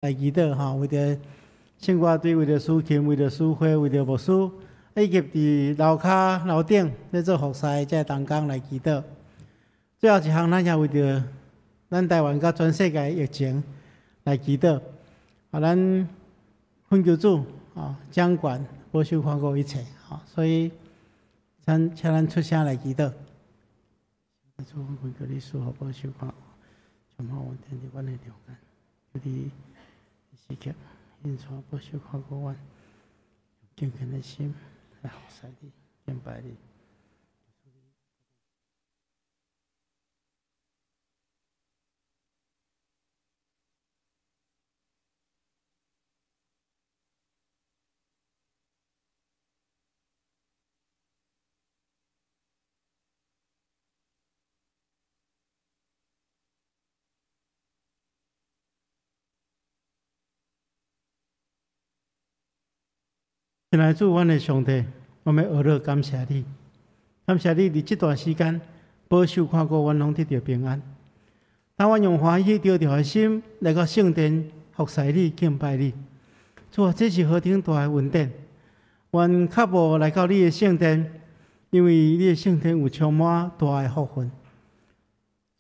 来祈祷哈，为着圣歌队，为着苏琴，为着苏辉，为着牧师，以及伫楼骹楼顶咧做服侍，在同工来祈祷。最后一项，咱也为着咱台湾甲全世界疫情来祈祷，咱恳求主掌管、保守、看顾一切所以请咱出声来祈祷。主，恳求你赐福保守看顾，充满稳定伫阮的中间，求你时刻因带保守看顾阮，敬虔的心来服侍你、敬拜你。亲爱的主，阮的上帝，我们学乐感谢你，感谢你伫这段时间保守看顾阮，拢得到平安。当阮用欢喜调调的心来到圣殿服侍你、敬拜你，主啊，这是何等大的恩典！阮较无来到你的圣殿，因为你的圣殿有充满大的福分。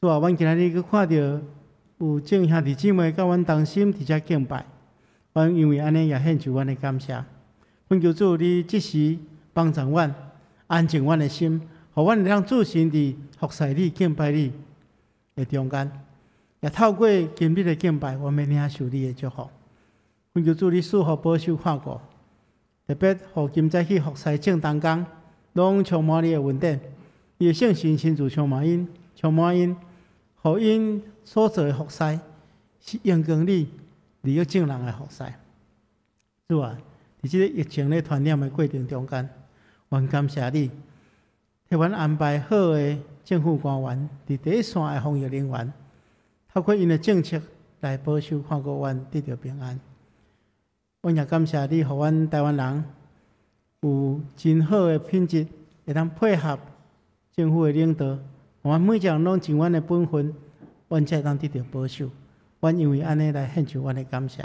主啊，阮今仔日去看到有众兄弟姊妹甲阮同心伫遮敬拜，阮因为安尼也献上阮的感谢。恳求主，你即时帮助阮，安静阮的心，互阮会当自信地服侍你、敬拜你的中间，也透过今日的敬拜，我们领受你的祝福。恳求主，你赐福保守看顾，特别互今早去服侍正当工，拢充满你的恩典，你的圣神亲自充满因，互因所做的服侍是用光你，利益正人的服侍。主啊！伫即个疫情咧传染的过程中间，阮感谢你，替阮安排好的政府官员伫第一线的防疫人员，透过因的政策来保守看顾阮得到平安。阮也感谢你，互阮台湾人有真好的品质，会当配合政府的领导，阮每一个人拢尽阮的本分，阮才会当得到保守。阮因为安尼来献上阮的感谢。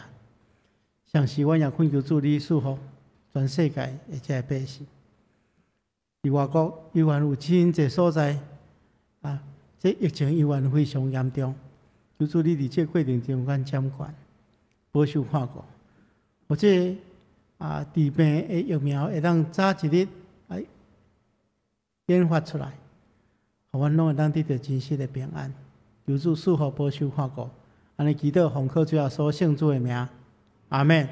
同时，阮也恳求主你赐福全世界的这百姓。伫外国依然有真侪所在这疫情依然非常严重。求主你伫这过程中间掌管、保守看顾，或者治病的疫苗会当早一日研发出来，互阮拢会当得到真实的平安。求主赐福保守看顾，安尼祈祷奉靠主耶稣圣主的名。阿们。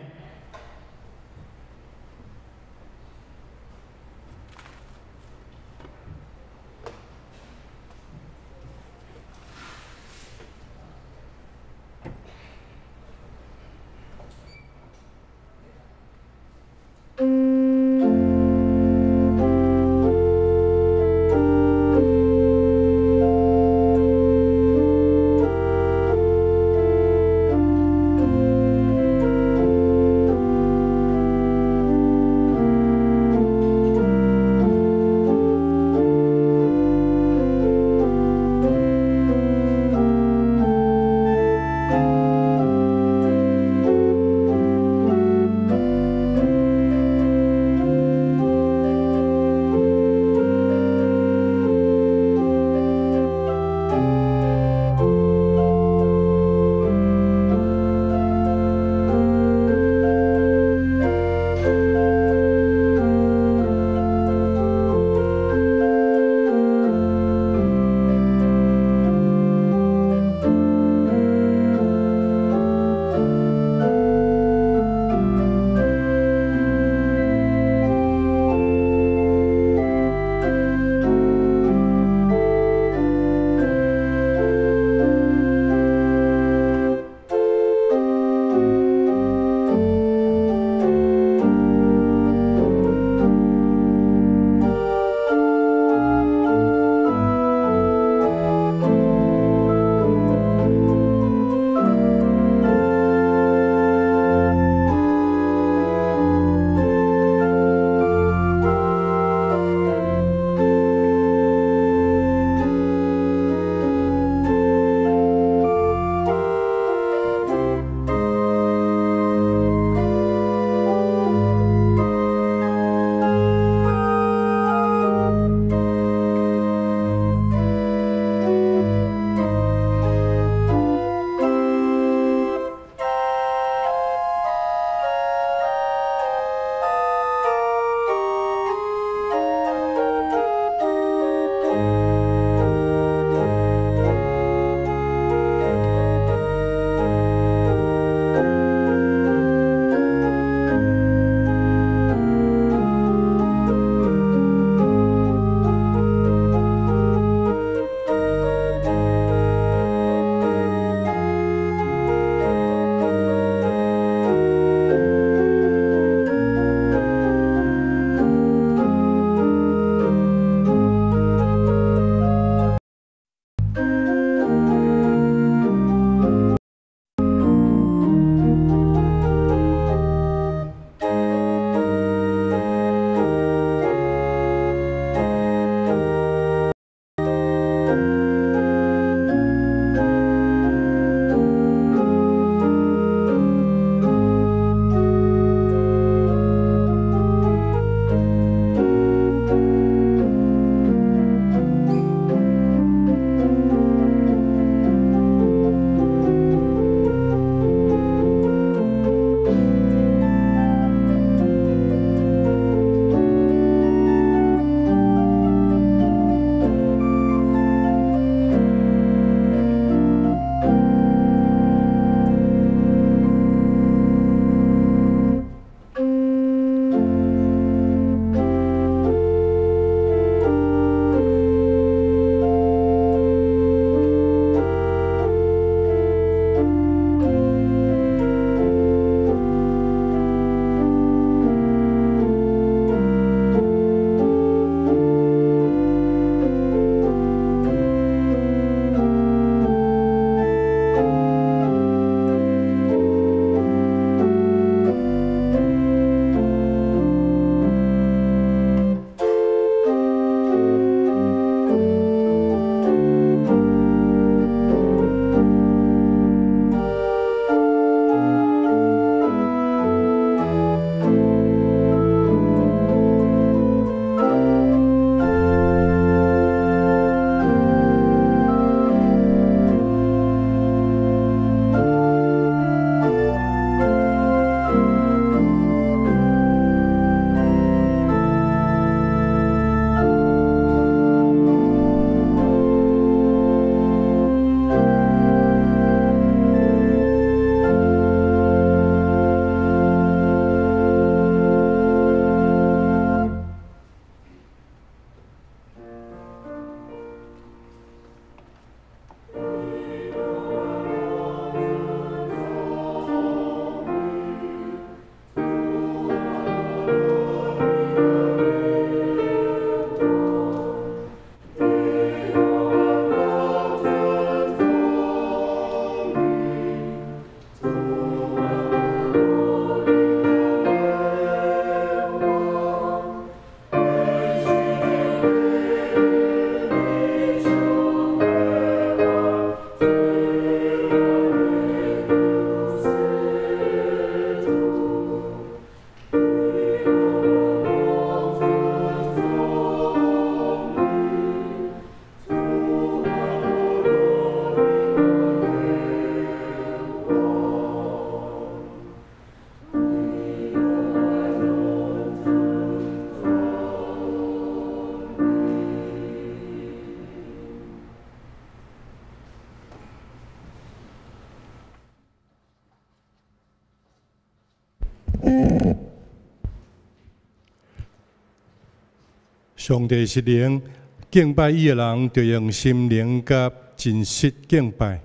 上帝是灵，敬拜伊的人就用心灵甲真实敬拜。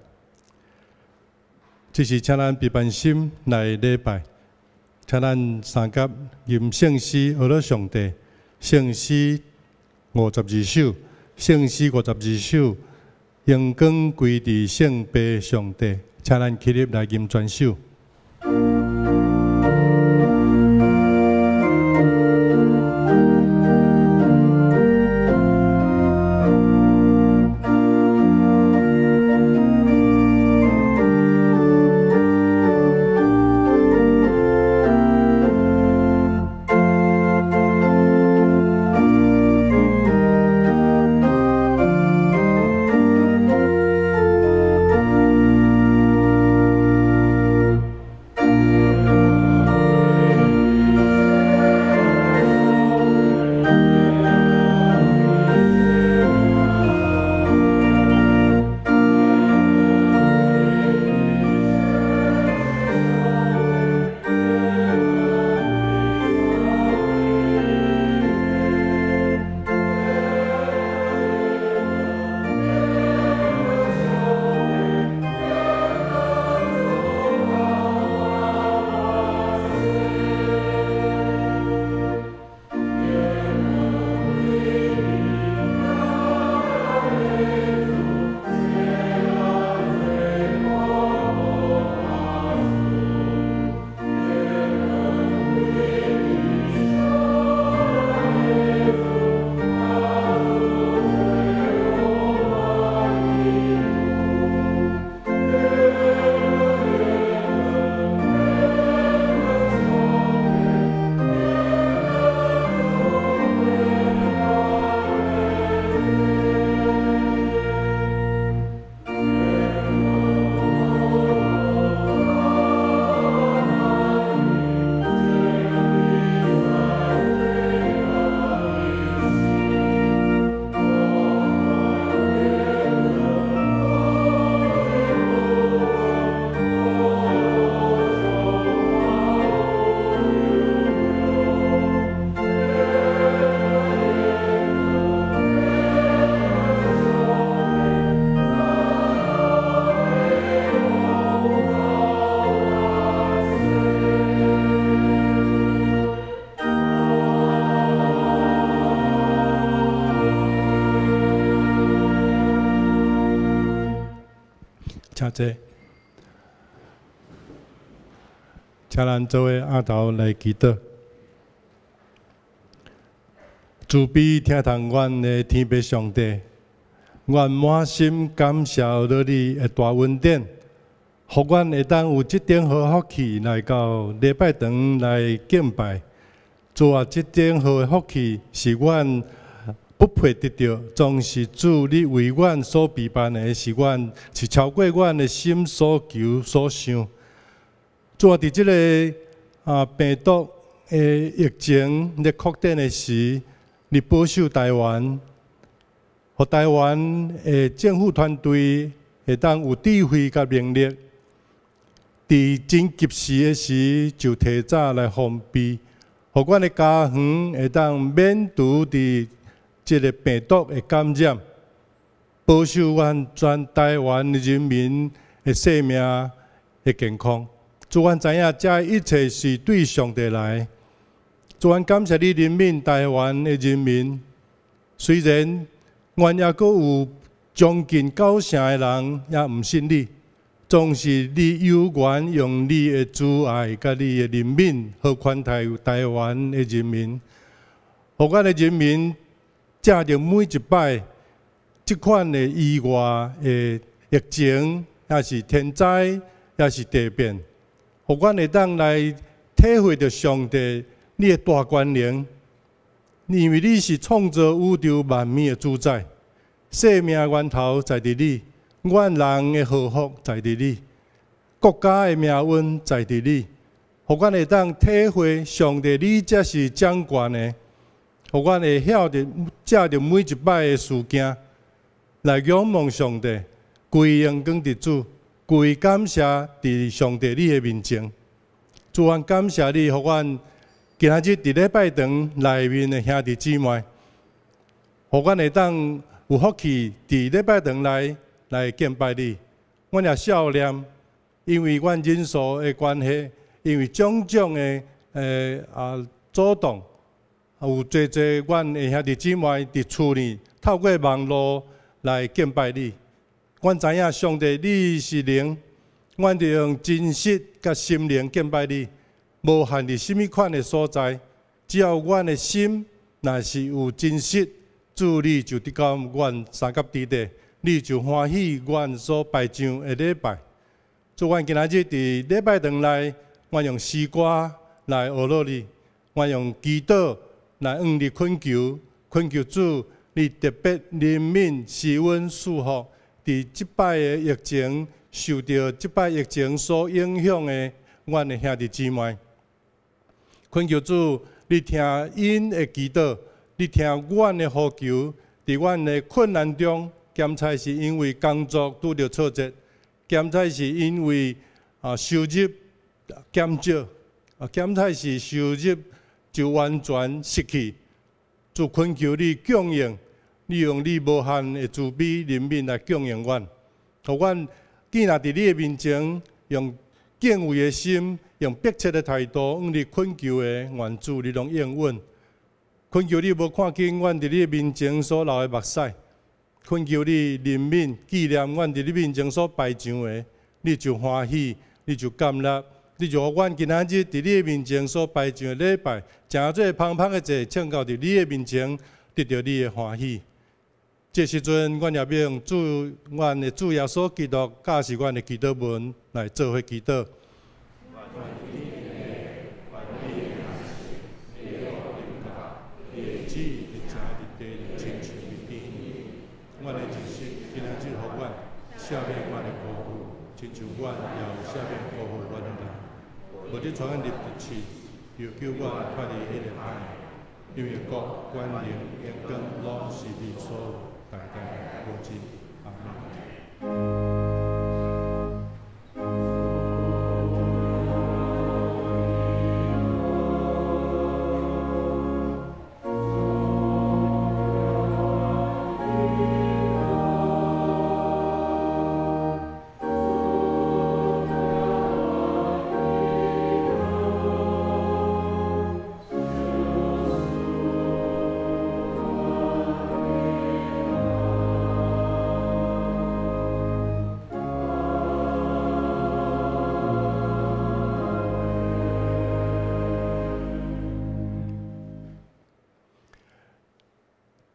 这是请咱备办心来礼拜，请咱三甲吟圣诗学了上帝，圣诗52首，圣诗52首，阳光归伫圣父上帝，请咱起立来吟全首。请坐，请咱做位阿头来祈祷。慈悲听从阮的天父上帝，阮满心感谢了你的大恩典，互阮会当有这点好福气来到礼拜堂来敬拜。主啊，这点好的福气是阮不配得到，总是主你为阮所备办的，是超过阮的心所求所想。主啊，伫这个病毒的疫情咧扩展的时，你保守台湾，互台湾的政府团队会当有智慧甲能力，伫真及时的时就提早来防备，互阮的家园会当免除伫这个病毒的感染，保守阮全台湾的人民的生命的健康。主，阮知影这一切是对上帝来。主，阮感谢你人民台湾的人民，虽然阮也阁有将近90%的人也毋信你，总是你有缘用你的慈爱甲你的人民，好款待台湾的人民，互阮的人民。借着每一摆即款的意外的疫情，也是天灾，也是地变，互阮会当来体会着上帝你的大权能，因为你是创造宇宙万物的主宰，生命源头在伫你，阮人的幸福在伫你，国家的命运在伫你，互阮会当体会上帝你才是掌权的。互阮会晓得借着每一摆的事件来仰望上帝，归荣光伫主，归感谢伫上帝你的面前。主愿感谢你，互阮今仔日伫礼拜堂内面的兄弟姊妹，互阮会当有福气伫礼拜堂内来敬拜你。阮也笑念，因为阮人数的关系，因为种种的阻挡，有侪侪阮的兄弟姊妹伫厝里透过网络来敬拜你。阮知影上帝你是灵，阮就用真实甲心灵敬拜你。无限伫甚物款的所在，只要阮的心若是有真实，主你就伫到阮三角地底，你就欢喜阮所摆上的礼拜。祝阮今仔日伫礼拜堂内，阮用诗歌来学乐你，阮用祈祷来向你恳求，恳求主你特别怜悯施恩赐福，伫即摆的疫情受到即摆疫情所影响的阮的兄弟姊妹。恳求主，你听因的祈祷，你听阮的呼求，伫阮的困难中，兼差是因为工作拄着挫折，兼差是因为收入减少，兼差是收入就完全失去。主恳求你供应，你用你无限的慈悲怜悯来供应阮，互阮建立伫你的面前，用敬畏的心。用迫切的态度向你恳求的愿主，你拢应允。恳求你无看见阮伫你面前所流的目屎，恳求你怜悯纪念阮伫你面前所摆上的，你就欢喜，你就感纳，你就互阮今仔日伫你面前所摆上的礼拜，诚做芳芳的祭，请到伫你的面前，得到你的欢喜。这时阵，阮也要用阮的主耶稣基督教示阮的祈祷文来做伙祈祷。阮的一生，今仔日互阮赦免阮的过犯，亲像阮也有赦免过犯阮的人。无你传阮入地狱，又救阮脱离迄个歹，因为国、权、能、荣光，拢是你所有，代代无尽。阿门。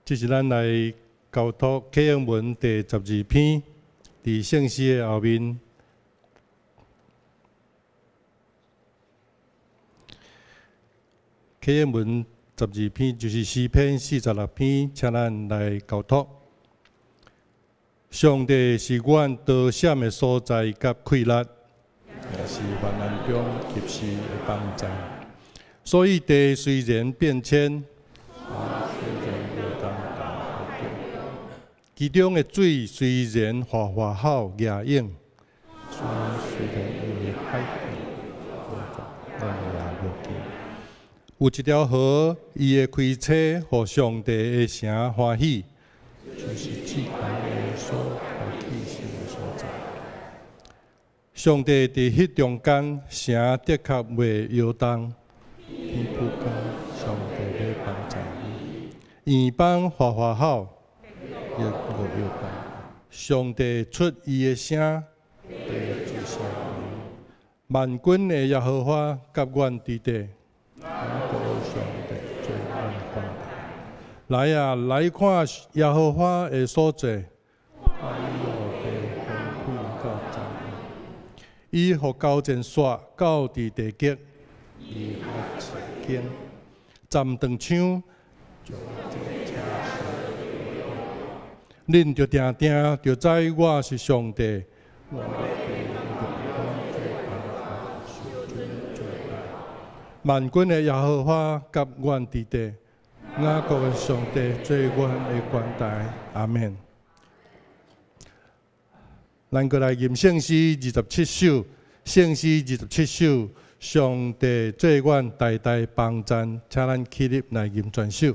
这是咱来交托启应文第12篇，伫圣诗的后面。启应文12篇就是诗篇46篇，请咱来交托。上帝是阮得闪的所在甲快乐，也是患难中及时的帮助。所以地虽然变迁。其中的水虽然哗哗好野影，虽然有海底，但也无惊。有一条河，伊会开车，互上帝的城欢喜，就是至高的所欢喜心的所在。上帝伫迄中间，城的确袂摇动，天不干，上帝要帮助伊。圆邦哗哗好。亦无摇动，上帝出伊的声，地主声。万军的耶和华甲阮伫地，上帝做阮帮助。来啊，来看耶和华的所做，看伊予地丰富到赞美。伊互高前刷到伫地极，伊发一经，站长枪。恁着定定着知我是上帝。万军的耶和华甲阮伫地，雅各的上帝做阮的冠带。阿门。咱过来吟圣诗27首，圣诗27首，上帝做阮代代帮赞，请咱起立来吟全首。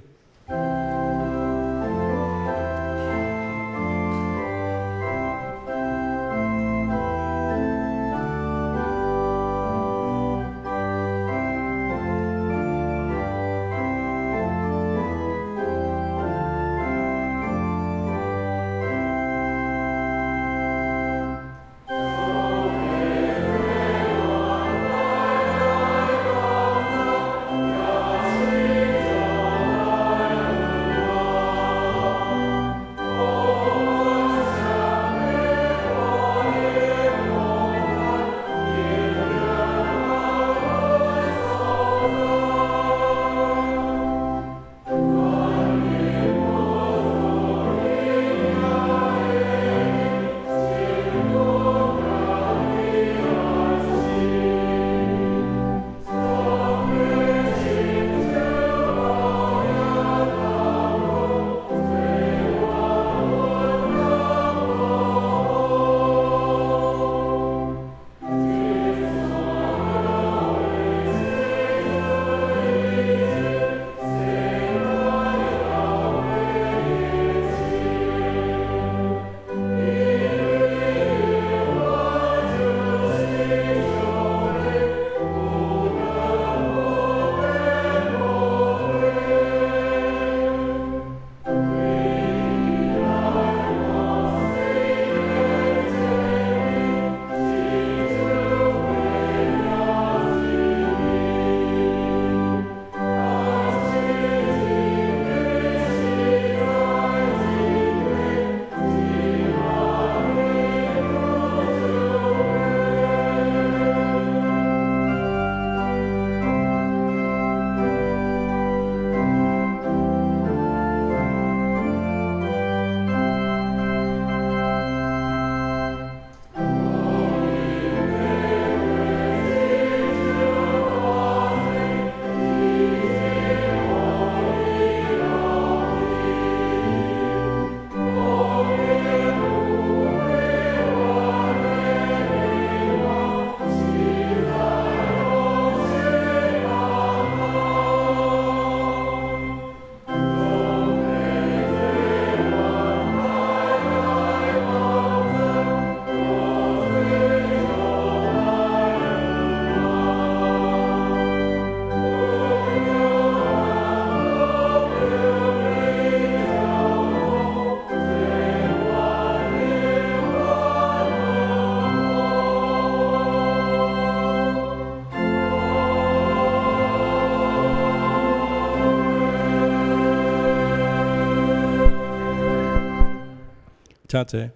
请坐。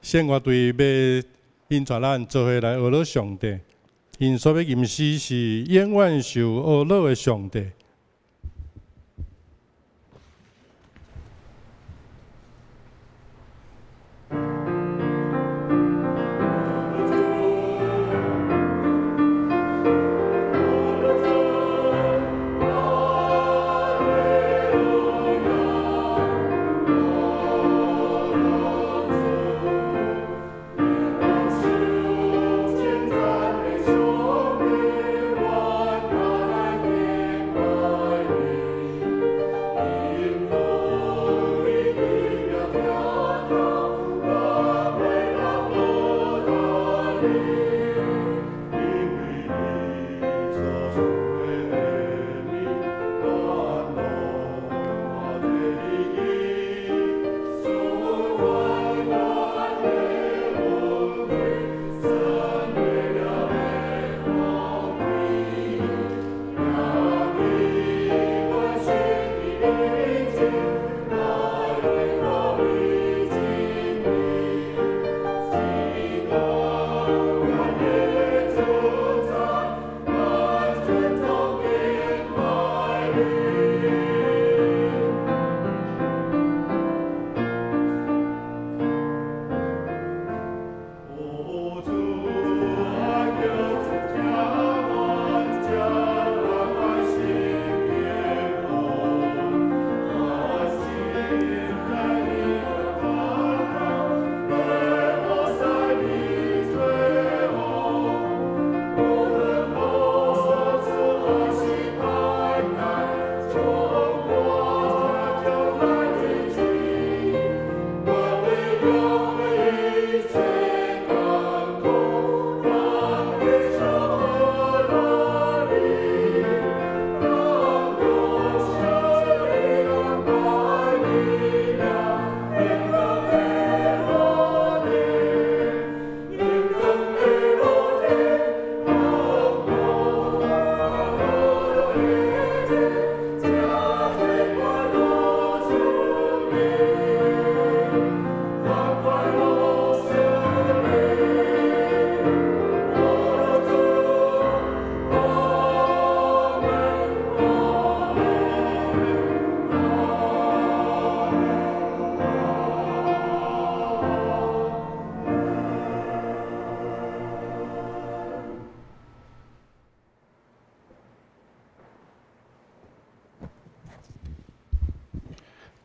先我对要引带咱做伙来学乐上帝，因所要吟诗是永远受学乐的上帝。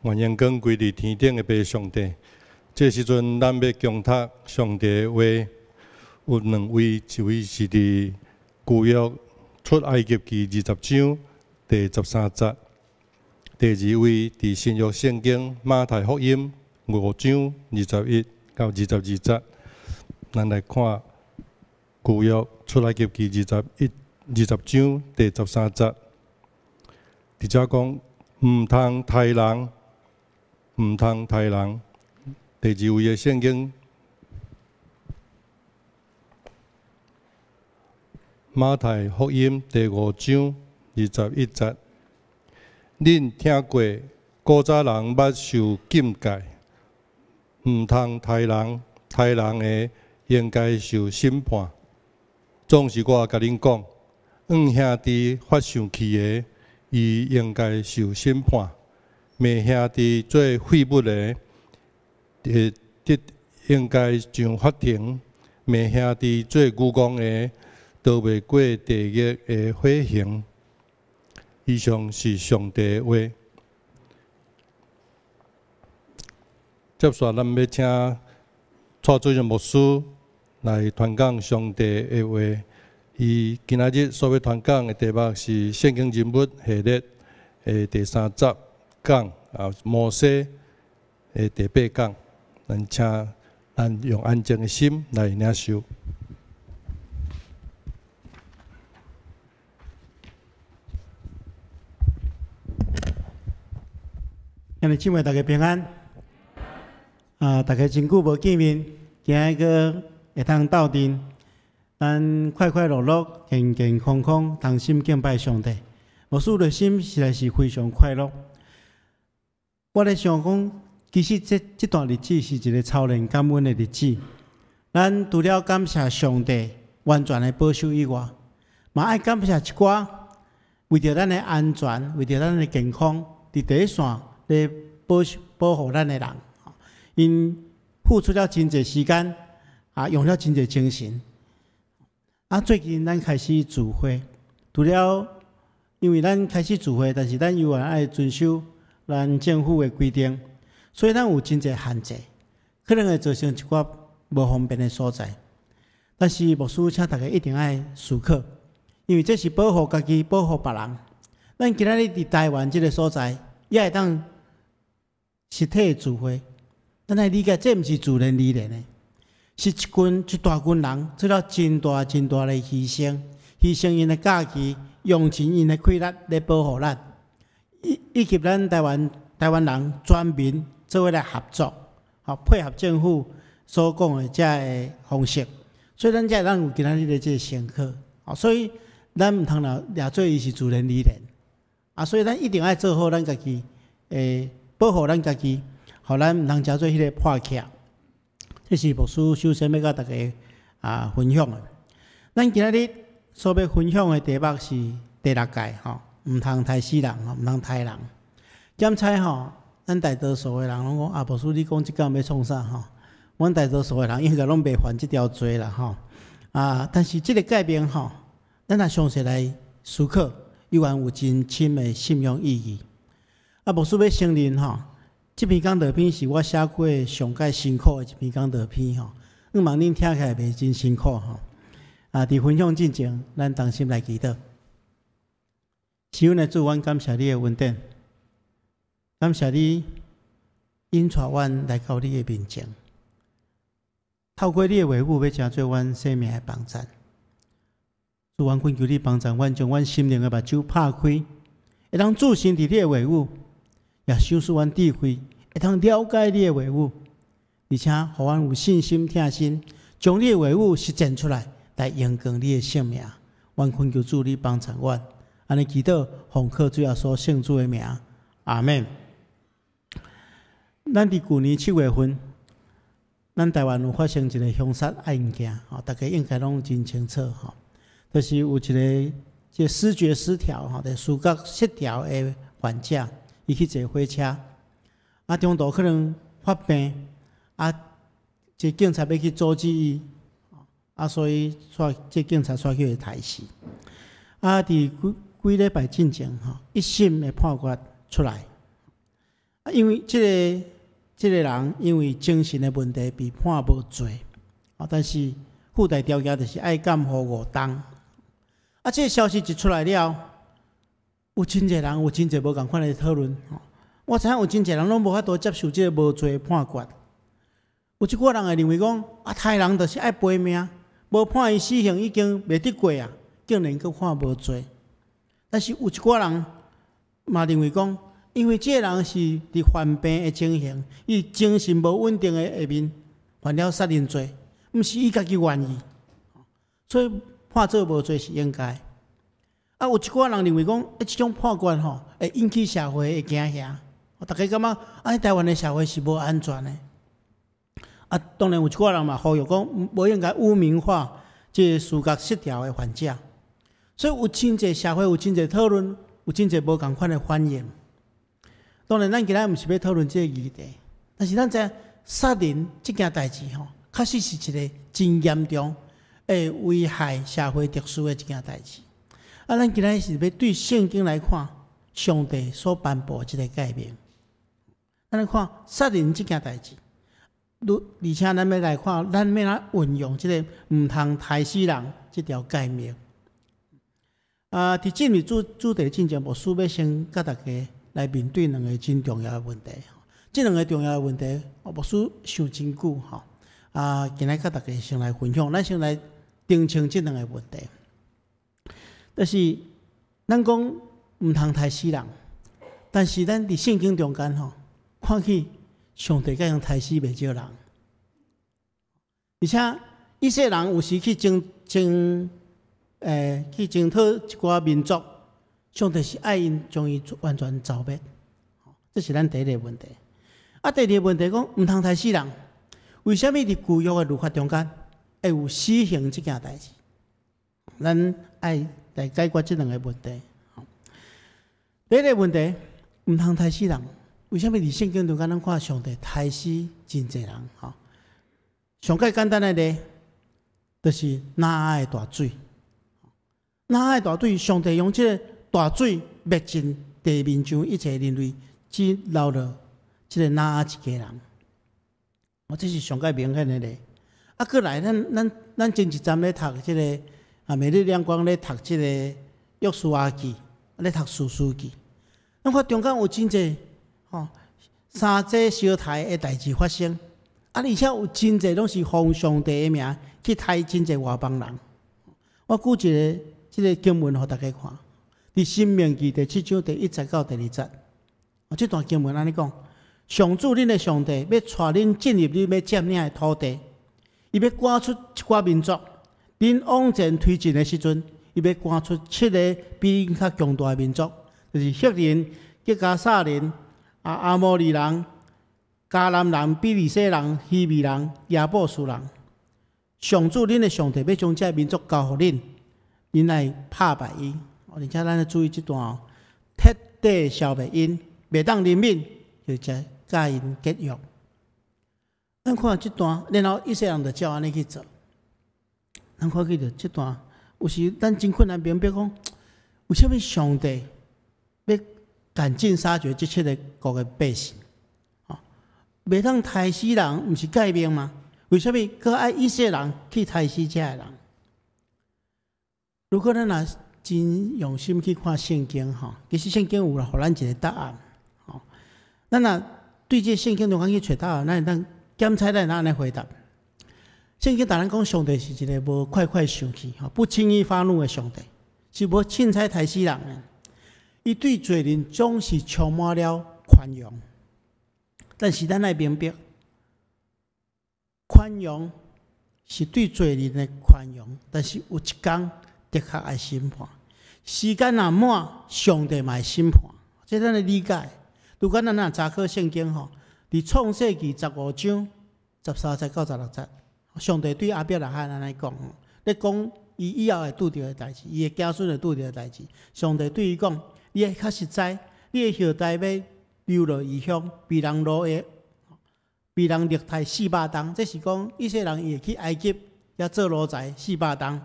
愿阳光归伫天顶的爸上帝。这时阵，咱要强读上帝的话，有两位，一位是伫旧约出埃及记20章第13节，第二位伫新约圣经马太福音5章21到22节。咱来看旧约出埃及记20章第13节，伫遮讲毋通杀人，毋通杀人。第二位的圣经马太福音第5章21节，恁听过古早人捌受禁戒，毋通杀人，杀人的应该受审判。总是我甲恁讲，兄弟发生气的，伊应该受审判；妹兄弟做废物的，应该上法庭；妹兄弟做愚公的，逃袂过地狱的火刑。以上是上帝的话。接下来，咱要请蔡主任牧师来传讲上帝的话。伊今仔日所要传讲的题目是《圣经人物系列》的第3集讲摩西的第8讲。咱请咱用安静的心来领受。兄弟姊妹，大家平安。大家真久无见面，今日个会通斗阵，咱快快乐乐、健健康康，同心敬拜上帝。牧师的心实在是非常快乐。我咧想讲，其实这段日子是一个超然感恩的日子。咱除了感谢上帝完全的保守以外，嘛爱感谢一寡为着咱的安全、为着咱的健康，伫第一线咧保护咱的人，因付出了真侪时间，用了真侪精神。最近咱开始聚会，除了因为咱开始聚会，但是咱依然爱遵守咱政府的规定，所以咱有真侪限制，可能会造成一寡无方便的所在。但是牧师请大家一定爱思考，因为这是保护家己、保护别人。咱今仔日伫台湾这个所在，也会当实体的聚会，咱来理解，这毋是自然而然的。是一大群人做了真大的牺牲，牺牲因的假期，用尽因的气力来保护咱，以及咱台湾人全民做伙来合作，配合政府所讲的这个方式，所以咱才有今仔日的这个成果。所以咱毋通抓做伊是自然而然，所以咱一定要做好咱家己，保护咱家己，互咱毋通抓做迄个破壳。这是牧师首先要甲大家分享的。咱今仔日所要分享的题目是第6届毋通杀死人，毋通杀人。检猜咱大多数的人拢讲牧师你讲即讲要创啥阮大多数的人应该拢袂犯即条罪啦但是即个改变咱若详细来思考，依然有真深的信仰意义。牧师要承认这篇讲道片是我写过上界辛苦的一篇讲道片希望恁听起来袂真辛苦伫分享之前，咱同心来祈祷。是阮的主，阮感谢你的恩典，感谢你引带阮来到你的面前，透过你的话语，要成做阮生命的帮助。主，阮恳求你帮助阮，将阮心灵的目睭拍开，会当注心伫你的话语。也赏赐阮智慧，会通了解你的话语，而且互阮有信心听信，将你的话语实践出来，来荣光你的性命。阮恳求主你帮助阮，安尼祈祷，奉靠主耶稣圣主的名，阿门。咱伫去年7月份，咱台湾有发生一个凶杀案件，大家应该拢真清楚就是有一个这思觉失调的视觉失调的患者。伊去坐火车，中途可能发病，这警察要去阻止伊，所以这警察带去杀死。伫几礼拜之前，一审的判决出来，因为这个人因为精神的问题被判无罪，但是附带条件就是爱监护5档。这个消息一出来了，有真侪人有真侪无共款的讨论。我知影有真侪人拢无法度接受这个无罪的判决。有一寡人会认为讲，杀人就是爱赔命，无判伊死刑已经未得过啊，竟然阁判无罪。但是有一寡人嘛认为讲，因为这个人是伫患病的情形，伊精神无稳定的下面犯了杀人罪，毋是伊家己愿意，所以判做无罪是应该。有一寡人认为讲，这种判决会引起社会的惊吓，大家感觉台湾的社会是无安全的。当然有一寡人嘛呼吁讲，无应该污名化这视觉失调的患者，所以有真侪社会有真侪讨论，有真侪无共款的反应。当然，咱今仔毋是要讨论这个议题，但是咱知杀人这件代志确实是一个真严重，会危害社会特殊的一件代志。咱今仔是要对圣经来看，上帝所颁布这个诫命。咱来看杀人这件代志。而且咱要来看，咱要哪运用这个毋通杀死人这条诫命。伫进入主题进前，牧师要先甲大家来面对两个真重要的问题。这两个重要的问题，牧师想真久今仔甲大家先来分享，咱先来澄清这两个问题。就是咱讲毋通杀死人，但是咱伫圣经中间看起。上帝敢用杀死袂少人，而且以色列人有时去征讨一寡民族，上帝是爱因将伊完全消灭，这是咱第一个问题。第二个问题讲毋通杀死人，为什么伫旧约的律法中间会有死刑这件代志？咱爱来解决这两个问题。第一个问题，毋通杀死人。为什么伫圣经中间咱看上帝杀死真侪人？上介简单的例，就是拿阿的大水。拿阿的大水，上帝用这个大水灭尽地面上一切人类，只留了这个拿阿一家人。这是上介明显的例。过来，咱前一站咧读这个每日亮光咧读这个约书亚记，咧读士师记，咱看中间有真侪。三祭烧台的代志发生，而且有真侪拢是奉上帝的名去杀真侪外邦人。我举一个这个经文给大家看，伫申命记第7章第1节到第2节。这段经文安尼讲：上主恁的上帝要带恁进入恁要占领的土地，伊要赶出一寡民族。恁往前推进的时阵，伊要赶出7个比恁较强大的民族，就是赫人、吉加撒人。阿摩利人、迦南人、比利洗人、希米人、亚布斯人，上主恁的上帝要将这民族交予恁，恁来打败伊。而且咱要注意这段彻底消灭因，袂当怜悯，就才甲因结约。咱看这段，然后以色列人就照安尼去做。咱看起着这段，有时咱真困难明白讲，为什么上帝要？赶尽杀绝这7个国的百姓，袂当杀死人，毋是诫命吗？为什么佮爱以色列人去杀死这人？如果咱若真用心去看圣经其实圣经有互咱一个答案。咱若对这圣经中间去找答案，咱会当检查咱安尼回答。圣经大人讲，上帝是一个无快快生气、不轻易发怒的上帝，是无凊彩杀死人的。伊对罪人总是充满了宽容，但是咱要明白，宽容是对罪人的宽容，但是有一天的确要审判。时间若满，上帝嘛会审判，这咱的理解。如果咱若查考圣经伫创世纪15章13节到16节，上帝对亚伯拉罕安尼讲，咧讲伊以后会拄着的代志，伊的子孙会拄着的代志。上帝对伊讲。你会较实在，你的后代要流落异乡，被人掳役，被人虐待400冬。这是讲以色列人伊会去埃及也做奴才400冬。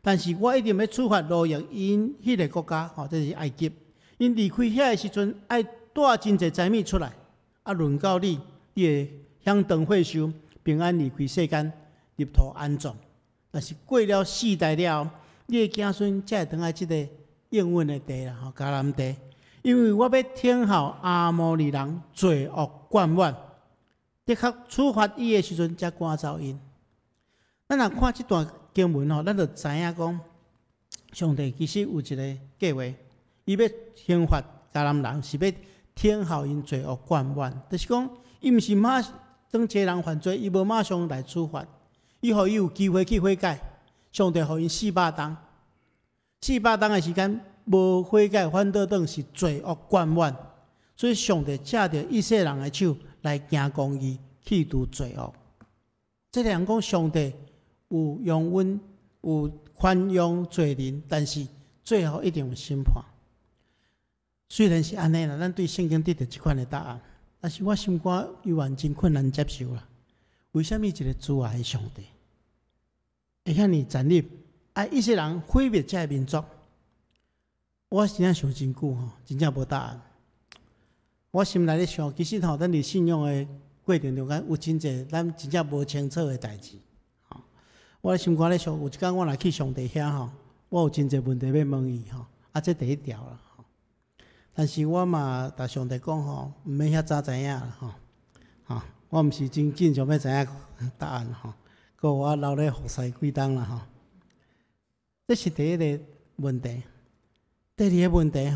但是我一定要处罚掳役因迄个国家，这是埃及。因离开遐的时阵，爱带真侪财物出来，啊，轮到你，你会享长寿寿，平安离开世间，入土安葬。但是过了4代了后，你的子孙才会回来即个应允的地啦，迦南地。因为我要天效阿摩利人罪恶贯满，的确处罚伊的时阵，才赶走因。咱若看这段经文咱就知影讲，上帝其实有一个计划，伊要刑罚迦南人，是要天效因罪恶贯满。就是讲，伊毋是马当一个人犯罪，伊无马上来处罚，伊互伊有机会去悔改。上帝互因400冬，400冬的时间无悔改，反倒等是罪恶贯满。所以上帝借着以色列人的手来行公义，去除罪恶。这人讲上帝有容允、有宽容罪人，但是最后一定有审判。虽然是安尼啦，咱对圣经得到这款的答案，但是我心肝犹原真困难接受啦。为什么一个主爱的上帝会遐尼残忍，爱以色列人毁灭这个民族？我真正想真久真正无答案。我心内咧想，其实咱伫信仰的过程中间，有真济咱真正无清楚的代志。我心肝咧想，有一天我若去上帝遐我有真济问题要问伊这第一条啦。但是我嘛，甲上帝讲毋免遐早知影啦我毋是真紧想要知影答案搁我留咧服侍几冬啦这是第一个问题。第二个问题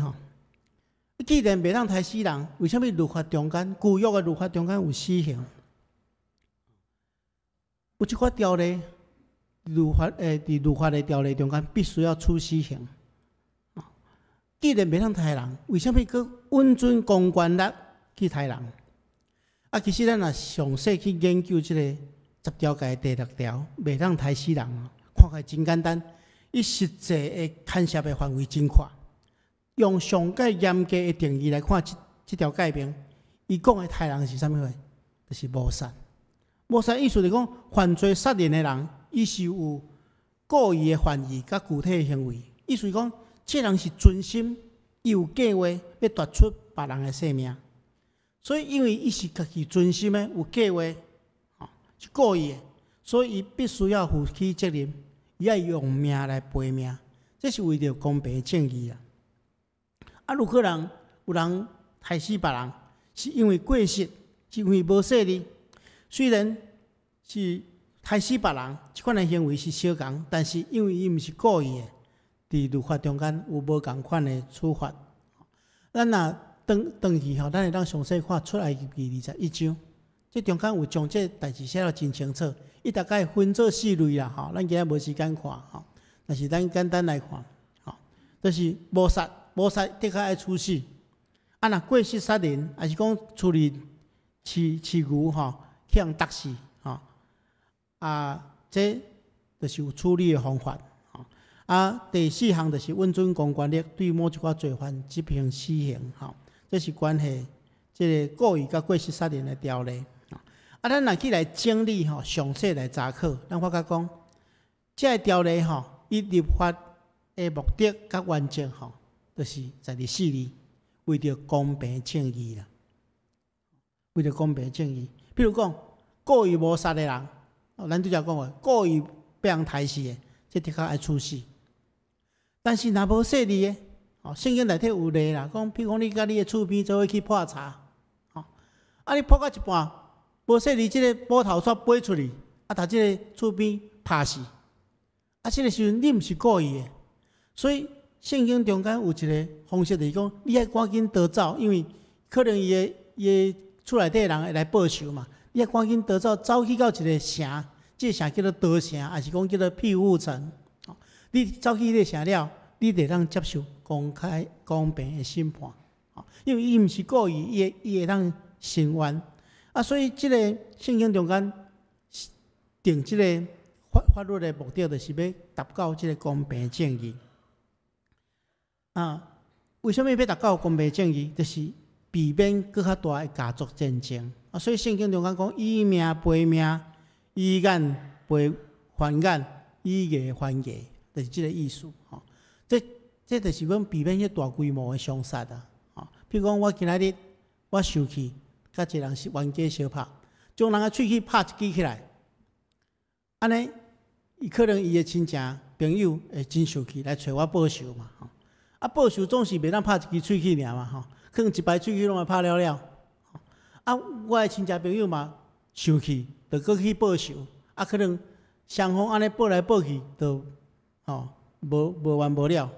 既然袂当杀死人，为什么律法中间旧约的律法中间有死刑？有一寡条例，伫律法的条例中间必须要处死刑。既然袂当杀人，为什么佮允准公权力去杀人？其实咱若详细去研究这个10条界第6条，袂当杀死人看起来真简单，伊实际的牵涉的范围真宽。用上界严格的定义来看，这条界面，伊讲的杀人是啥物话？就是谋杀。谋杀意思就是讲，犯罪杀人的人，伊是有故意的犯意甲具体的行为。意思是讲，这人是存心，伊有计划要夺出别人的性命。所以，因为伊是家己存心的，有计划，是故意的，所以伊必须要负起责任，伊要用命来赔命。这是为了公平正义啊！如果有人害死别人，是因为过失，是因为无说理。虽然是害死别人，这款的行为是小共，但是因为伊毋是故意的，伫律法中间有无共款的处罚。咱若转去咱会当详细看出埃及记21章，这中间有将这代志写得真清楚。伊大概分做4类啦，咱今日无时间看但是咱简单来看就是谋杀。谋杀的确爱处死，若过失杀人，还是讲处理饲牛去人毒死这就是有处理的方法第4项就是允准公权力对某一寡罪犯执行死刑这是关系这个故意甲过失杀人的条例咱若去来整理详细来查考，咱发觉讲这个条例伊立法的目的甲原则就是在第4字，为着公平正义啦。为着公平正义，比如讲故意谋杀的人，咱拄则讲过，故意被人杀死的，这的确爱处死。但是若无说理的，圣经内底有例啦，讲，譬如讲你甲你的厝边做伙去破查，你破到一半，无说理，这个捕头煞飞出去，把这个厝边拍死，这个时阵你毋是故意的，所以。圣经中间有一个方式，就是讲，你要赶紧逃走，因为可能伊的厝内底的人会来报仇嘛。你要赶紧逃走，走去到一个城，这个城叫做逃城，还是讲叫做庇护城。你走去迄个城了，你得当接受公开、公平的审判。因为伊毋是故意，伊会当伸冤所以这个圣经中间定这个法律的目的，就是要达到这个公平正义。为什么要达到公平正义？就是避免更较大的家族战争所以圣经中间讲，以命赔命，以眼赔还眼，以牙还牙，就是这个意思这就是讲避免迄大规模的凶杀譬如讲，我今仔日我生气，甲一个人是冤家相拍，将人个喙齿拍一支起来，安尼，伊可能伊个亲戚朋友会真生气来找我报仇嘛，吼。啊，报仇总是袂当拍一支喙齿尔嘛，吼，可能一排喙齿拢会拍了了。啊，我个亲戚朋友嘛生气，就搁去报仇，啊，可能双方安尼报来报去，就无完无了。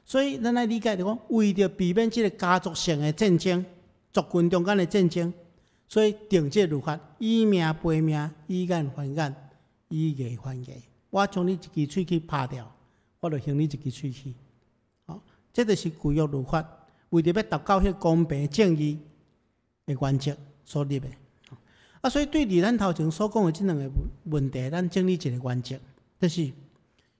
所以咱来理解着讲，为着避免即个家族性的战争、族群中间的战争，所以定这律法：以命赔命，以眼还眼，以牙还牙。我将你一支喙齿拍掉，我就还你一支喙齿。这就是规约律法，为着要达到迄公平正义的原则所立的。所以对伫咱头前所讲的即两个问题，咱整理一个原则，就是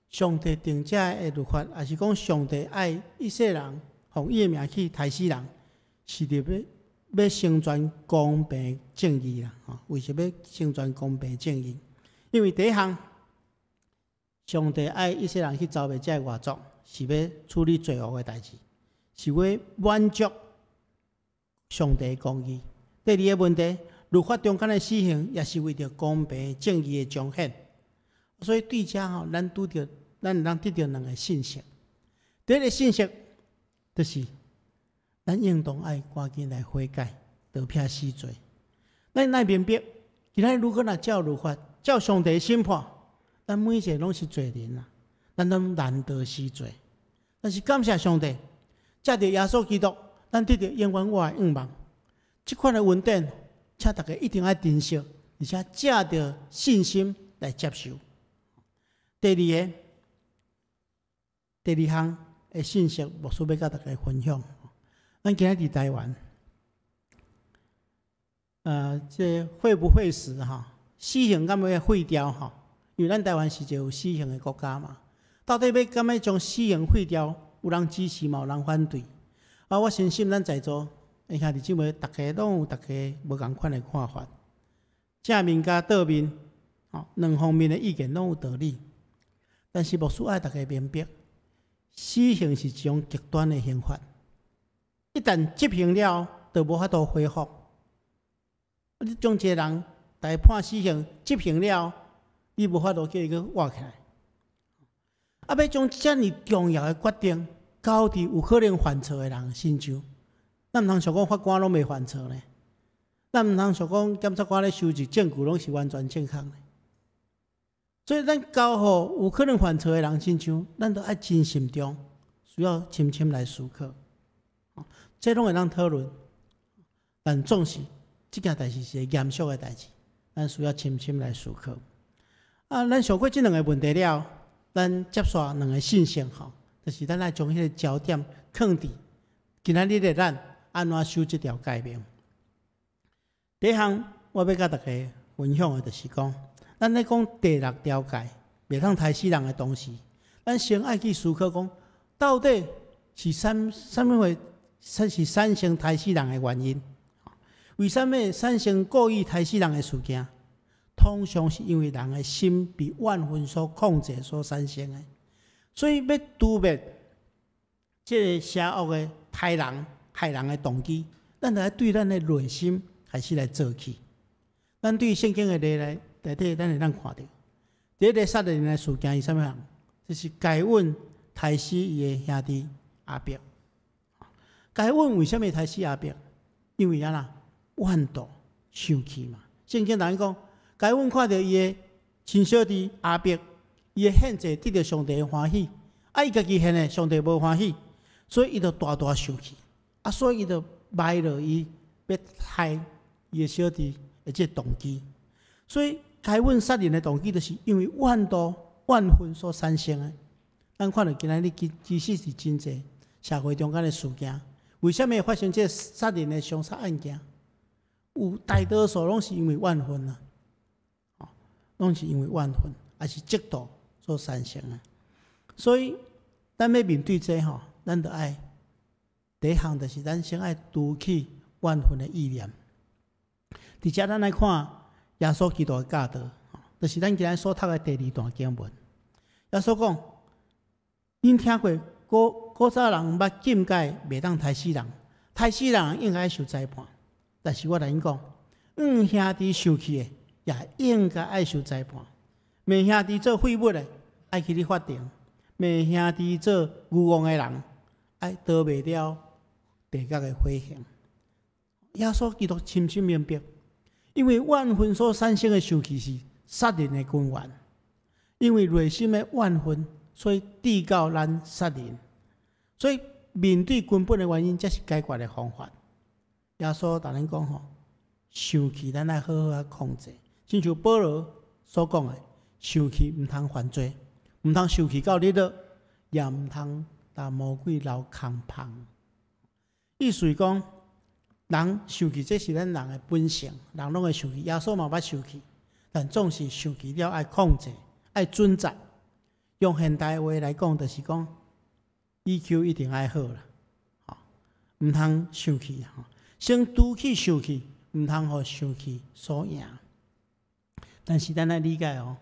上帝定这的律法，也是讲上帝爱以色列人，奉伊的名去杀死人，是要宣传公平正义啦。为什么要宣传公平正义？因为第一项，上帝爱以色列人去招灭这外族，是要处理罪恶的代志，是要满足上帝的公义。第二个问题，律法中间的死刑，也是为着公平正义的彰显。所以对遮咱会当得到两个信息。第一个信息就是，咱应当爱赶紧来悔改，得撇死罪。咱来明白，今仔如果若照律法、照上帝的审判，咱每一个拢是罪人啦，咱拢难得死罪。但是感谢上帝，借着耶稣基督，咱得到永远活的愿望。这款的恩典，请大家一定要珍惜，而且借着信心来接受。第二项的信息，牧师要甲大家分享。咱今仔伫台湾，这会不会死死刑敢要废掉因为咱台湾是一个有死刑的国家嘛。到底敢要将死刑废掉？有人支持嘛？有人反对？我相信咱在座的兄弟姊妹，大家拢有大家无同款的看法，正面甲倒面，两方面的意见拢有道理。但是牧师爱大家明白，死刑是一种极端的刑罚，一旦执行了，就无法度恢复。你将一个人大判死刑，执行了，你无法度叫伊去活起来。要将这么重要的决定交伫有可能犯错的人身上，咱毋通想讲法官拢未犯错呢？咱毋通想讲检察官咧收集证据拢是完全正确呢？所以，咱交互有可能犯错的人身上，咱都爱真慎重，需要深深来思考。这拢会当讨论，但总是这件代志是个严肃的代志，咱需要深深来思考。咱想过这两个问题了，咱接续两个信息就是咱来将迄个焦点放伫今仔日的咱安怎守这条诫命。第一项，我要甲大家分享的就是讲。咱咧讲第6条诫，袂通杀死人的同时，咱先爱去思考讲，到底是什么会是产生杀死人的原因？为什么产生故意杀死人的事件？通常是因为人的心被怨恨所控制所产生的。所以要杜灭这个邪恶的害人的动机，咱就要对咱的内心开始来做起。咱对圣经的内底，咱会当看到，第一个杀人的事件是啥物样？就是该隐杀死伊的兄弟亚伯。该隐为什么杀死亚伯？因为怨妒生气嘛。圣经内讲，该隐看到伊的亲小弟亚伯，伊的献祭得到上帝的欢喜，伊家己献的上帝无欢喜，所以伊就大大生气。所以伊就埋了伊要害伊的小弟的这动机。所以该隐杀人的动机，就是因为怨妒、怨恨所产生的。咱看到今仔日其实是真济社会中间的事件，为什么会发生这杀人的凶杀案件？有大多数拢是因为怨恨啦，拢是因为怨恨，还是嫉妒所产生的。所以咱要面对这咱就爱第一项，就是咱先爱除去怨恨的意念。而且咱来看耶稣基督的教导，就是咱今日所读的第2段经文。耶稣讲：恁听过古早人捌禁戒，袂当杀死人，杀死人应该受裁判。但是我来因讲，兄弟生气的，也应该爱受裁判。妹兄弟做废物的，爱去你法庭；妹兄弟做愚妄的人，爱逃袂了地狱的火刑。耶稣基督深深明白，因为怨恨所产生的生气是杀人的根源，因为内心的怨恨，所以递到咱杀人。所以面对根本的原因，才是解决的方法。耶稣同咱讲吼，生气咱爱好好啊控制，亲像保罗所讲的，生气毋通犯罪，毋通生气到日落，也毋通打魔鬼留空芳。意思是讲，人生气这是咱人的本性，人拢会生气，耶稣嘛捌生气，但总是生气了爱控制，爱准则。用现代话来讲，就是讲 EQ 一定爱好啦，毋通生气，先拄起生气，毋通互生气所赢。但是咱要理解哦，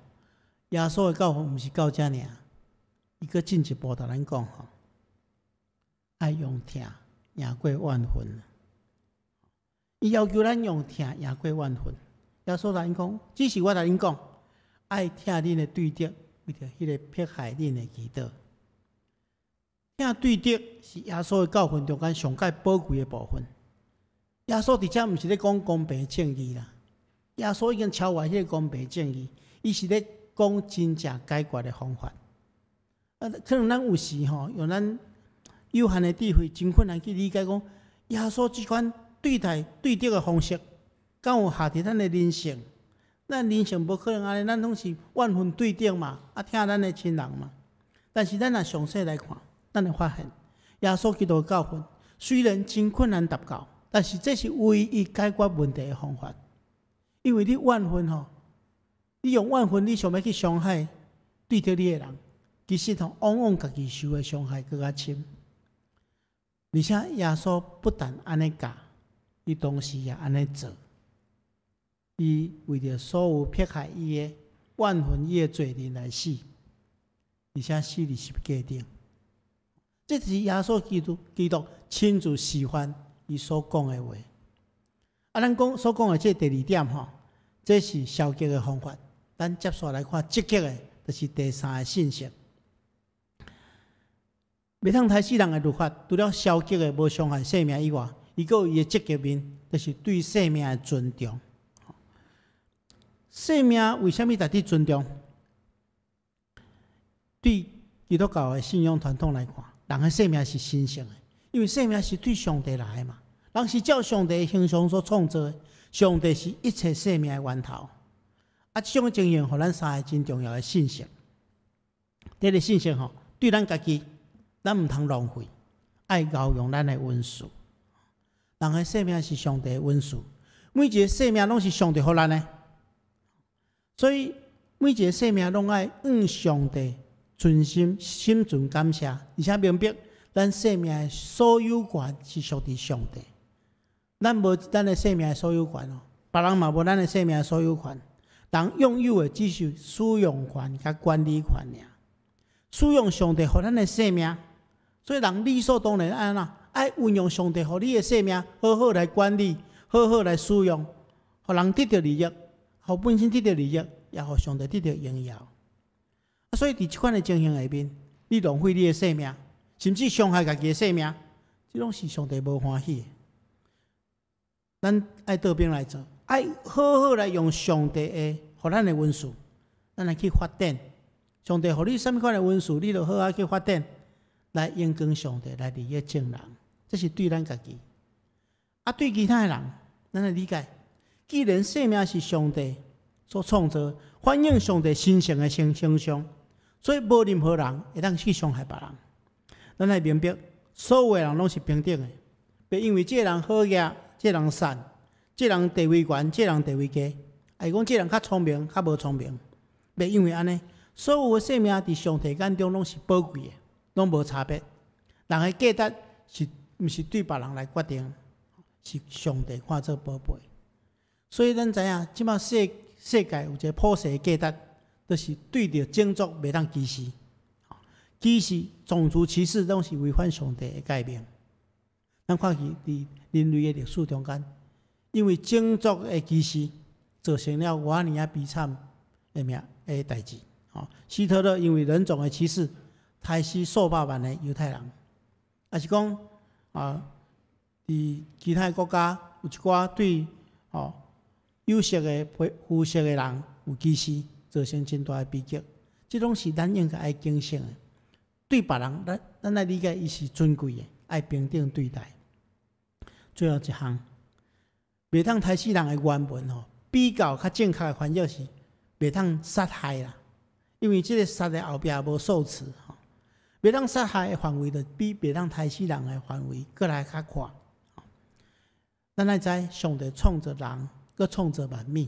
耶稣的教训毋是到遮尔，伊阁进一步同咱讲吼，爱用疼赢过怨恨。伊要求咱用疼赢过怨恨。耶稣同咱讲，只是我同恁讲，爱疼恁的对敌，为着迄个迫害恁的祈祷。疼对敌是耶稣的教训中间上界宝贵的部分。耶稣伫遮毋是咧讲公平正义啦，耶稣已经超越迄个公平正义，伊是咧讲真正解决的方法。可能咱有时吼用咱有限的智慧，真困难去理解讲耶稣即款对待对敌的方式，敢有下伫咱的人性？咱人性无可能安尼，咱拢是怨恨对敌嘛，疼咱的亲人嘛。但是咱若详细来看，咱会发现耶稣基督的教训虽然真困难达到，但是这是唯一解决问题的方法。因为你怨恨吼，你用怨恨，你想要去伤害对敌你的人，其实吼往往家己受的伤害更加深。而且耶稣不但安尼教，伊同时也安尼做。伊为着所有迫害伊的、怨恨伊的罪人来死，而且死伫十字架顶。这是耶稣基督亲自示范伊所讲的话。咱讲所讲的这第二点吼，这是消极的方法。咱接下来看积极的，就是第三个信息。袂通杀死人的律法，除了消极的无伤害生命以外，伊阁有伊的积极面，就是对生命的尊重。生命为什么值得尊重？对基督教的信仰传统来看，人的生命是神圣的，因为生命是对上帝来的嘛。人是照上帝的形象所创造的，上帝是一切生命的源头。这种经验，互咱三个真重要的信息。第一个信息吼，对咱家己，咱毋通浪费，爱教用咱的恩赐。人的生命是上帝的恩赐，每一个生命拢是上帝予咱的。所以每一个生命拢爱向上帝存心存感谢，而且明白咱生命的所有权是属于上帝。咱无咱的生命的所有权哦，别人嘛无咱的生命的所有权。人拥有的只是使用权甲管理权尔。使用上帝予咱的生命，所以人理所当然安怎爱运用上帝予你的生命，好好来管理，好好来使用，互人得到利益。互本身得到利益，也互上帝得到荣耀。所以伫即款的情形下面，你浪费你的生命，甚至伤害家己的生命，这拢是上帝无欢喜的。咱爱倒边来做，爱好好来用上帝的，互咱的恩赐，咱来去发展。上帝互你什么款的恩赐，你就好好去发展，来荣光上帝，来利益众人。这是对咱家己。对其他的人，咱来理解。既然生命是上帝所创造，反映上帝神圣的形象，所以无任何人会当去伤害别人。咱来明白，所有的人拢是平等的，别因为这个人好业，这个人善，这个人地位悬，这个人地位低，还是讲这个人较聪明，较无聪明，别因为安尼，所有的生命伫上帝眼中拢是宝贵的，拢无差别。人的价值是毋是对别人来决定，是上帝看做宝贝。所以咱知影，即马世界有一个普世的价值，就是对着种族袂当歧视，歧视、种族歧视拢是违反上帝的诫命。咱看去伫人类的历史中间，因为种族的歧视，造成了偌尔啊悲惨的代志。希特勒因为人种的歧视，杀死数百万的犹太人，也是讲伫其他国家有一寡对有色的肤色的人有歧视，造成真大的悲剧。这拢是咱应该爱警醒的。对别人，咱爱理解伊是尊贵的，爱平等对待。最后一项，袂当杀死人的原文比较较正确的翻译是袂当杀害啦，因为这个杀的后壁无受词袂当杀害的范围就比袂当杀死人的范围搁来较宽。咱爱知上帝创造人，搁创造万物，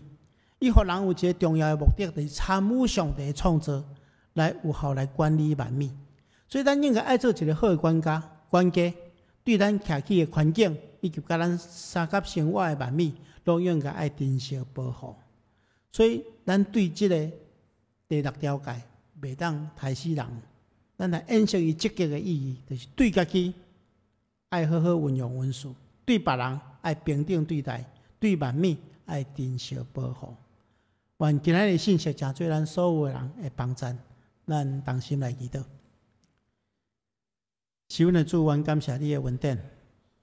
伊互人有一个重要的目的，就是参与上帝的创造，来有效来管理万物。所以咱应该爱做一个好的管家，对咱徛起的环境，以及甲咱三甲生活的万物，都应该爱珍惜保护。所以咱对这个第6条戒，袂当杀死人。咱来演示伊积极的意义，就是对家己爱好好运用文书，对别人爱平等对待，对万物爱珍惜保护。愿今仔日信息真做咱所有的人会帮助，咱同心来祈祷。是阮的主，阮感谢你的恩典，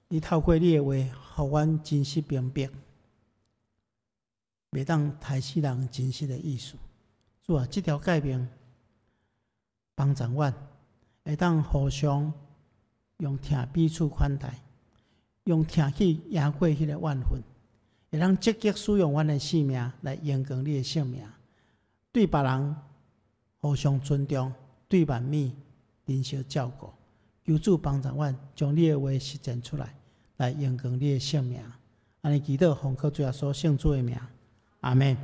你透过你的话，互阮真实明白，袂当杀死人真实的意思。主啊，这条诫命帮助阮，会当互相用疼彼此款待，用疼去赢过迄个怨恨，会当积极使用阮的性命来延长你的性命，对别人互相尊重，对万物珍惜照顾。求主帮助阮，将你的话实践出来，来延长你的性命。安尼祈祷，奉靠主耶稣圣主的名，阿门。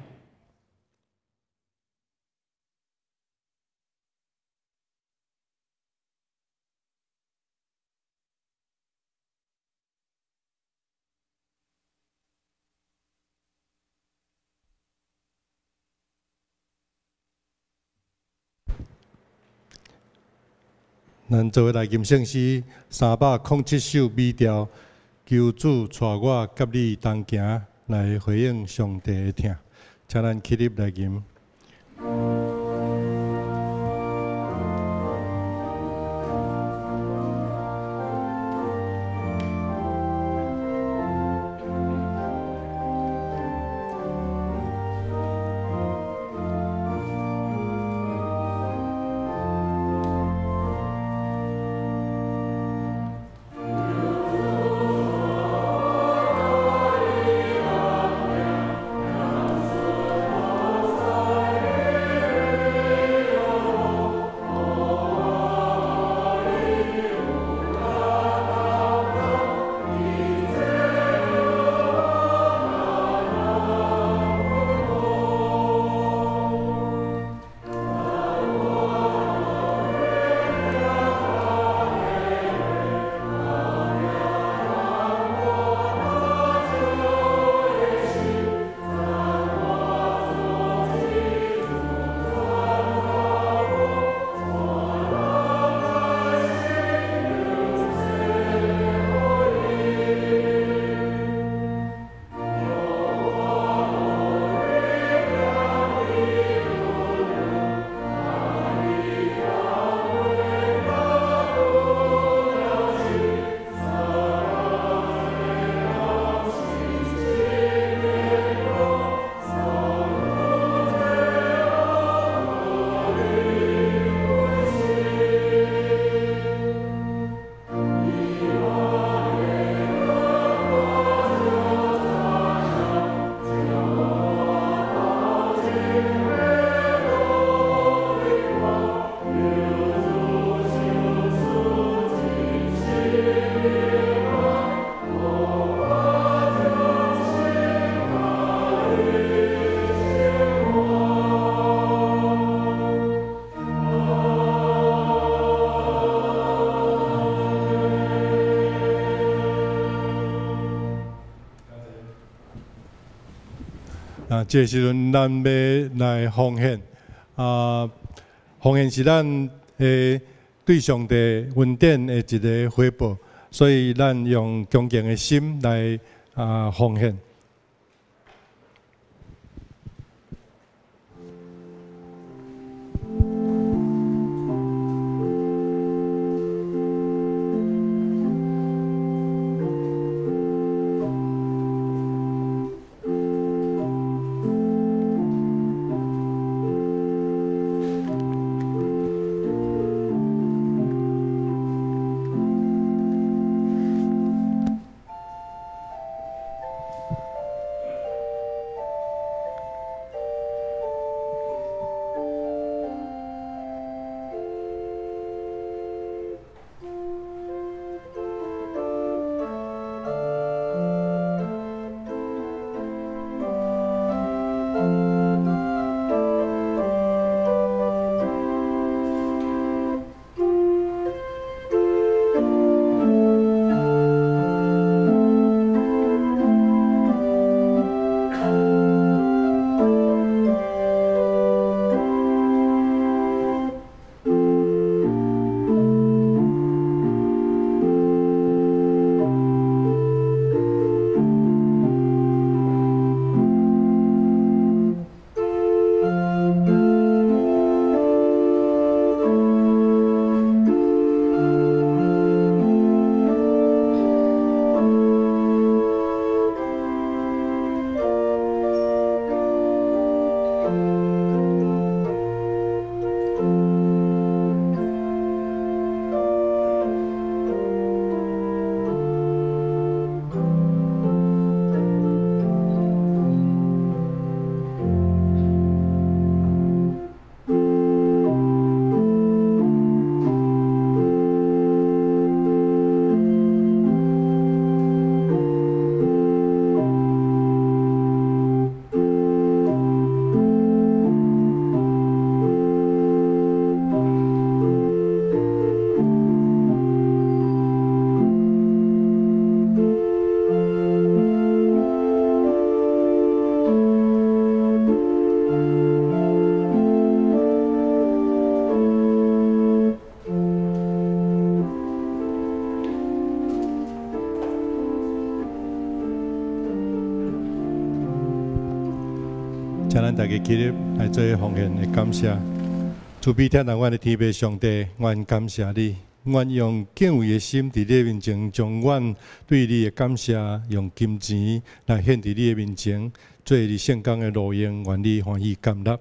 咱做伙来吟圣诗307首美调，求主带我甲你同行，来回应上帝的听。请咱起立来吟。这时阵咱要来奉献，奉献是咱对上帝恩典的一个回报，所以咱用恭敬的心来奉献。请咱大家起立来做奉献的感谢。慈悲天堂阮的天父上帝，阮感谢你，阮用敬畏的心伫你面前，将阮对你的感谢用金钱来献伫你的面前，做你圣工的路用，愿你欢喜甘纳。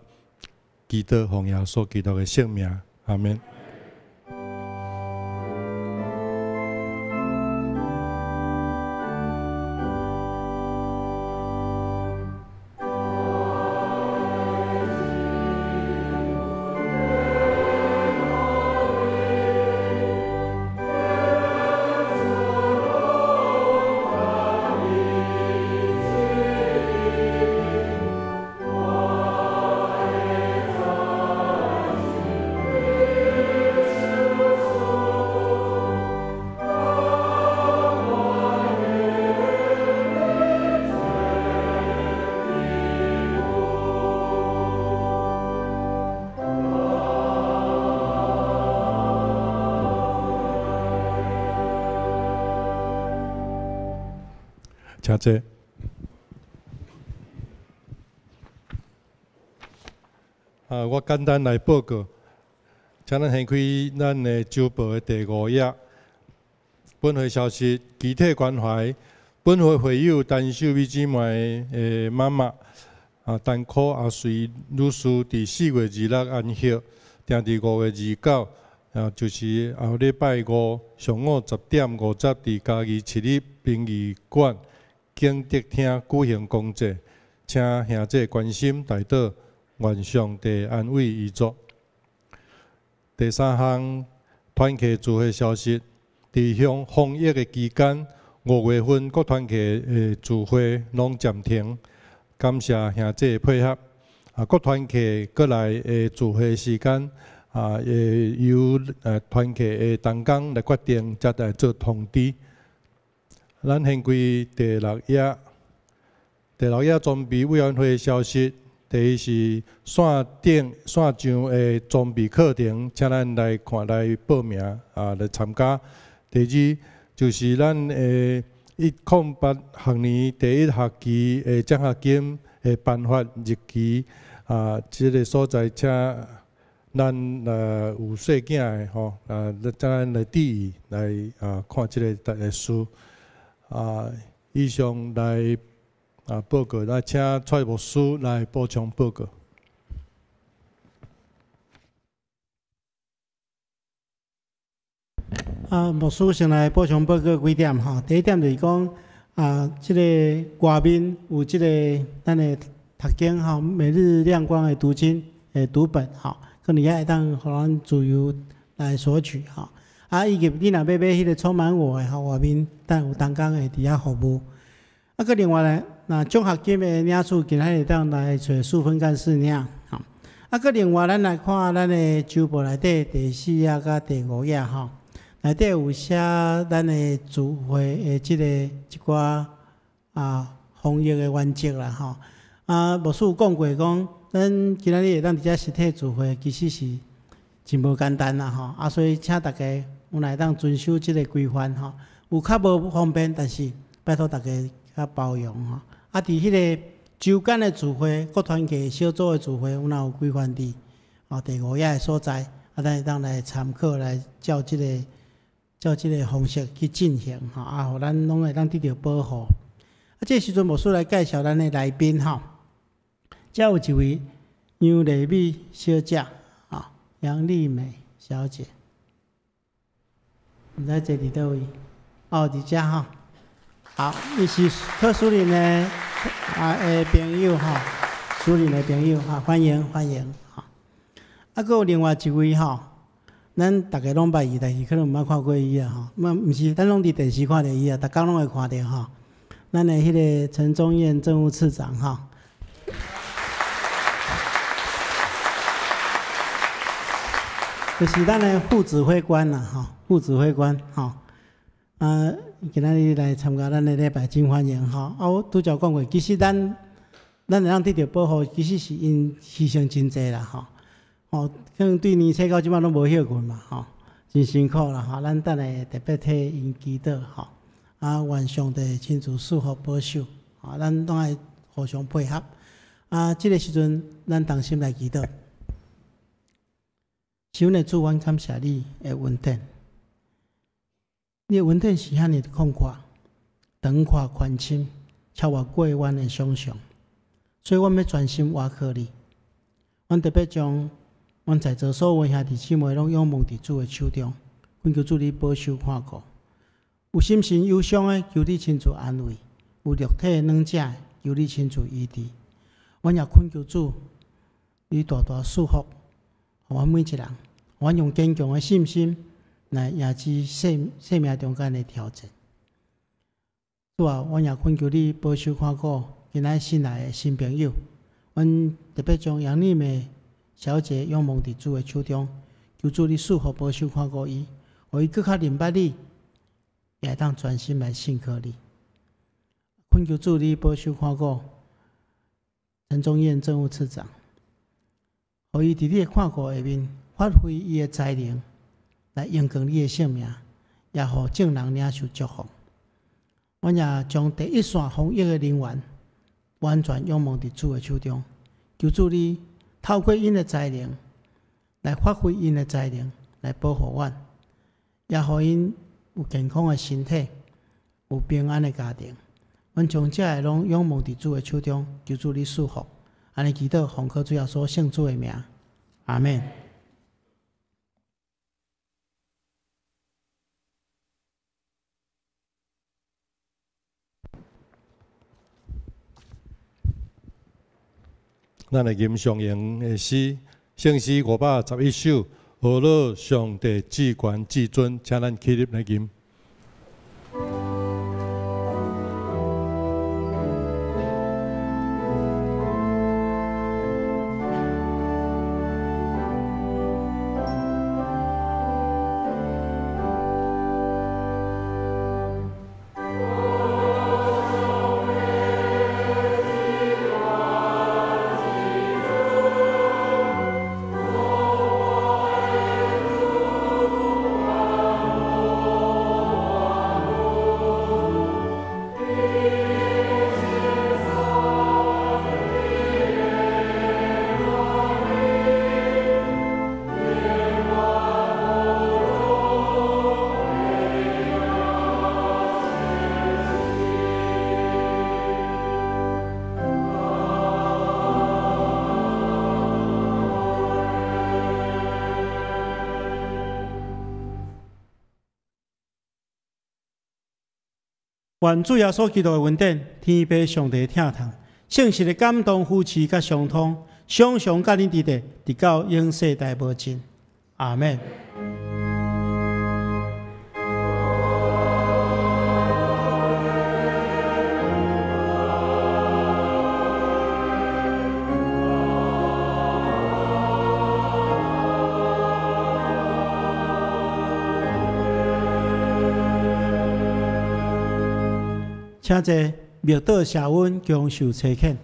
祈祷奉耶稣基督的圣名，阿门。请坐。我简单来报告，请咱掀开咱的周报的第5页。本会消息：集体关怀，本会会友陈秀美姊妹的妈妈陈可阿瑞女士，伫4月26安息，定伫5月29，就是后礼拜5上午10点50伫嘉义市立殡仪馆景德厅举行公祭，请兄弟关心代祷，愿上帝安慰遗族。第3项团契聚会消息，伫防疫的期间，5月份各团契的聚会拢暂停，感谢兄弟的配合。各团契过来的聚会时间，由团契的同工来决定，才来做通知。咱掀开第6页，第6页装备委员会消息。第一是线上的装备课程，请咱来看来报名来参加。第二就是咱108学年第1学期的奖学金的颁发日期这个所在，请咱有细囝的吼咱来注意来看这个书以上来。报告来，请蔡牧师来补充报告。牧师先来补充报告几点哈。第一点就是讲这个外面有这个咱的读经哈，每日亮光的读经的读本哈，可能也会当互咱自由来索取哈。以及你若要买迄个充满我的哈，外面但有同工的伫遐服务。个另外呢，那奖学金的领取今仔日当来找数分干事领，吼。个另外咱来看咱的周报内底第4页甲第5页吼，内底有写咱的聚会的即个一寡防疫的原则啦吼。牧师有讲过讲，咱今仔日会当伫遮实体聚会，其实是真无简单啦吼。所以请大家有来当遵守即个规范吼。有较无方便，但是拜托大家。较包容吼，伫迄个周间的聚会、各团契小组的聚会，有哪有规范伫第5页的所在，咱会当来参考来照即个方式去进行吼，互咱拢会当得到保护。这时阵牧师来介绍咱的来宾吼，遮有一位杨丽美小姐杨丽美小姐，毋知坐伫倒位？伫遮吼。好，伊是柯淑玲的朋友哈，淑玲的朋友哈，欢迎欢迎哈。佫有另外一位哈，咱大家拢捌伊，但是可能毋捌看过伊啊哈。毋是，咱拢伫电视看到伊啊，逐工拢会看到哈。咱的迄个陈宗彦政务次长哈，就是咱的副指挥官啦哈，副指挥官哈。今仔日来参加咱的礼拜，真欢迎吼！我拄则讲过，其实咱会当得到保护，其实是因牺牲真济啦吼。可能对年初到即摆拢无休困嘛吼，真辛苦啦吼。咱等下特别替因祈祷吼，愿上帝亲自赐福保守，咱拢爱互相配合。这个时阵，咱同心来祈祷。神的主，阮感谢你的恩典。你的恩典是遐尼广阔、长阔、宽深，超越过阮的想象。所以，阮要专心倚靠你。阮特别将阮在座所有兄弟姊妹拢仰望伫主的手中，恳求主你保守看顾。有心神忧伤的，求你亲自安慰；有肉体软者的，求你亲自医治。阮也恳求主，你大大赐福，互阮每一人，互阮用坚强的信心来迎击生命中间的挑战。主啊，阮也恳求你保守看顾今仔新来的新朋友。阮特别将杨丽美小姐仰望伫主的手中，求主你赐福保守看顾伊，互伊更较明白你，也会当专心来信靠你。恳求主你保守看顾陈宗彦政务次长，互伊伫你的看顾下面发挥伊的才能，来荣光你的性命，也互众人领受祝福。阮也将第一线防疫的人员完全仰望伫主的手中，求主你透过因的才能来发挥因的才能，来保护阮，也互因有健康的身体，有平安的家庭。阮将这个拢仰望伫主的手中，求主你赐福。安尼祈祷，奉靠主耶稣圣主的名，阿们。咱来吟上营的诗，圣诗511首，何乐上帝至权至尊，请咱起立来吟。愿主耶稣基督的恩典，天父上帝疼痛，圣实的感动扶持甲相通，常常甲恁伫地，直到永世代无尽。阿们。请坐，庙道谢恩，恭受差遣。